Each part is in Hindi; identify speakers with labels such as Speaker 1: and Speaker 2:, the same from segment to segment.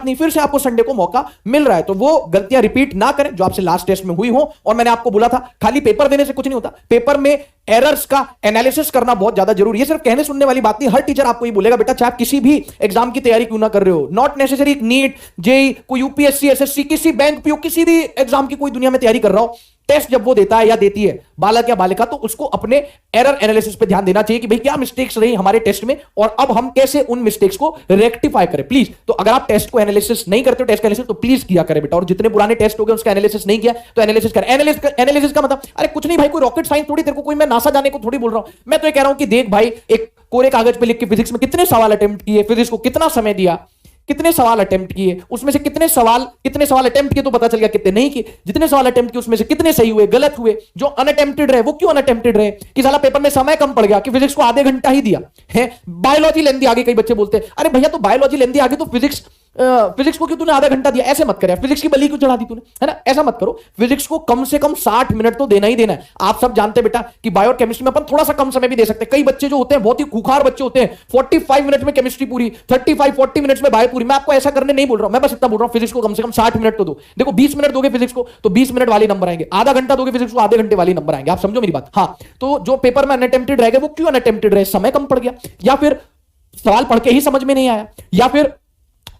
Speaker 1: नहीं, फिर से आपको संडे को मौका मिल रहा है, तो वो गलतियां रिपीट ना करें जो आपसे लास्ट टेस्ट में हुई हो। और मैंने आपको बोला था खाली पेपर देने से कुछ नहीं होता, पेपर में एरर्स का एनालिसिस करना बहुत ज्यादा जरूरी है। सिर्फ कहने सुनने वाली बात नहीं, हर टीचर आपको ये बोलेगा बेटा चाहे आप किसी भी एग्जाम की तैयारी क्यों ना कर रहे हो, नॉट नेसेसरी नीट जेई कोई यूपीएससी एसएससी किसी बैंक पीओ किसी भी एग्जाम की कोई दुनिया में तैयारी कर रहा हो, टेस्ट जब वो देता है या देती है बालक या बालिका, तो उसको अपने एरर एनालिसिस पे ध्यान देना चाहिए कि भाई क्या मिस्टेक्स रही हमारे टेस्ट में और अब हम कैसे उन मिस्टेक्स को रेक्टिफाई करें। प्लीज, तो अगर आप टेस्ट को एनालिसिस नहीं करते हो, टेस्ट का एनालिसिस, तो प्लीज किया करें बेटा। और जितने पुराने टेस्ट हो गए उसका एनालिसिस नहीं किया तो एनालिसिस करें। एनालिसिस का मतलब अरे कुछ नहीं भाई, कोई रॉकेट साइंस थोड़ी, तेरे को कोई मैं नासा जाने को थोड़ी बोल रहा हूं, मैं तो ये कह रहा हूं कि देख भाई, एक कोरे कागज पे लिख के फिजिक्स में कितने सवाल अटेम्प्ट किए, फिजिक्स को कितना समय दिया, कितने सवाल अटेम्प्ट किए, उसमें से कितने सवाल अटेम्प्ट किए तो पता चल गया कितने नहीं किए, जितने सवाल अटेम्प्ट किए उसमें से कितने सही हुए गलत हुए, जो अनअटेम्प्टेड रहे वो क्यों अनअटेम्प्टेड रहे, कि साला पेपर में समय कम पड़ गया कि फिजिक्स को आधे घंटा ही दिया है, बायोलॉजी लेंदी आगे, कई बच्चे बोलते हैं अरे भैया तो बायोलॉजी लेंदी आगे तो फिजिक्स को क्यों तूने आधा घंटा दिया, ऐसे मत कर यार, फिजिक्स की बलि क्यों चढ़ा दी तूने, है ना, ऐसा मत करो। फिजिक्स को कम से कम 60 मिनट तो देना ही देना है। आप सब जानते हैं बेटा कि बायो और केमिस्ट्री में अपन थोड़ा सा कम समय भी दे सकते हैं। कई बच्चे जो होते हैं बहुत ही खुखार बच्चे होते हैं, 45 मिनट में केमिस्ट्री पूरी, 35-40 मिनट्स में बायो पूरी। मैं आपको ऐसा करने नहीं बोल रहा हूं, मैं बस इतना बोल रहा हूं फिजिक्स को कम से कम 60 मिनट तो दो। देखो 20 मिनट दोगे फिजिक्स को तो 20 मिनट वाले नंबर आएंगे, आधा घंटा दोगे फिजिक्स को आधे घंटे वाले नंबर आएंगे। आप समझो मेरी बात। हाँ, तो जो पेपर में अनअटेम्प्टेड रह गए वो क्यों अनअटेम्प्टेड रहे, समय कम पड़ गया, या फिर सवाल पढ़ के ही समझ में नहीं आया, या फिर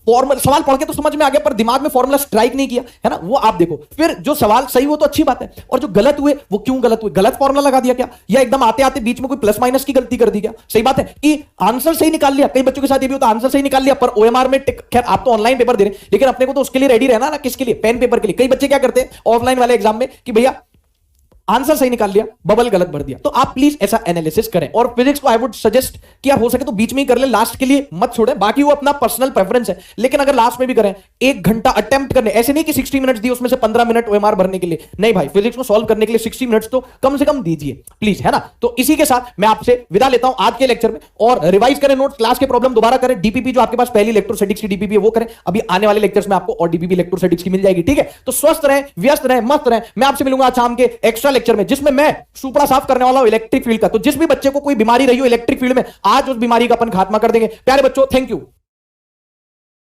Speaker 1: फॉर्मूला सवाल पढ़ के तो समझ में आ गया पर दिमाग में फॉर्मूला स्ट्राइक नहीं किया, है ना, वो आप देखो। फिर जो सवाल सही हुआ तो अच्छी बात है, और जो गलत हुए वो क्यों गलत हुए, गलत फॉर्मूला लगा दिया क्या, या एकदम आते आते बीच में कोई प्लस माइनस की गलती कर दी क्या। सही बात है कि आंसर सही निकाल लिया, कई बच्चों के साथ ये भी होता है आंसर सही निकाल लिया पर ओएमआर में खैर आप तो ऑनलाइन पेपर दे रहे हैं, लेकिन अपने को तो उसके लिए रेडी रहना ना, किसके लिए, पेन पेपर के लिए। कई बच्चे क्या करते हैं ऑफलाइन वाले एग्जाम में कि भैया आंसर सही निकाल लिया बबल गलत भर दिया। तो आप प्लीज ऐसा एनालिसिस करें। और फिजिक्स को आई वुड सजेस्ट कि आप हो सके तो बीच में ही कर ले, लास्ट के लिए मत छोड़ें, बाकी वो अपना पर्सनल प्रेफरेंस है। लेकिन अगर लास्ट में भी करें, 1 घंटा अटेम्प्ट करने, ऐसे नहीं कि 60 मिनट दिए उसमें से 15 मिनट ओएमआर भरने के लिए, नहीं भाई, फिजिक्स को सॉल्व करने के लिए 60 मिनट्स तो कम से कम दीजिए प्लीज, है ना। तो इसी के साथ मैं आपसे विदा लेता हूं आज के लेक्चर में। और रिवाइज करें नोट्स, क्लास के प्रॉब्लम दोबारा करें, डीपीपी जो आपके पास पहली इलेक्ट्रोस्टैटिक्स की डीपीपी है वो करें, अभी आने वाले लेक्चर्स में आपको और डीपीपी इलेक्ट्रोस्टैटिक्स की मिल जाएगी, ठीक है। तो स्वस्थ रहें, व्यस्त रहें, मस्त रहें। मैं आपसे मिलूंगा आज शाम के एक्स्ट्रा लेक्चर में, जिसमें मैं सुपड़ा साफ करने वाला हूं इलेक्ट्रिक फील्ड का। तो जिस भी बच्चे को कोई बीमारी रही हो इलेक्ट्रिक फील्ड में, आज उस बीमारी का अपन खात्मा कर देंगे। प्यारे बच्चों, थैंक यू।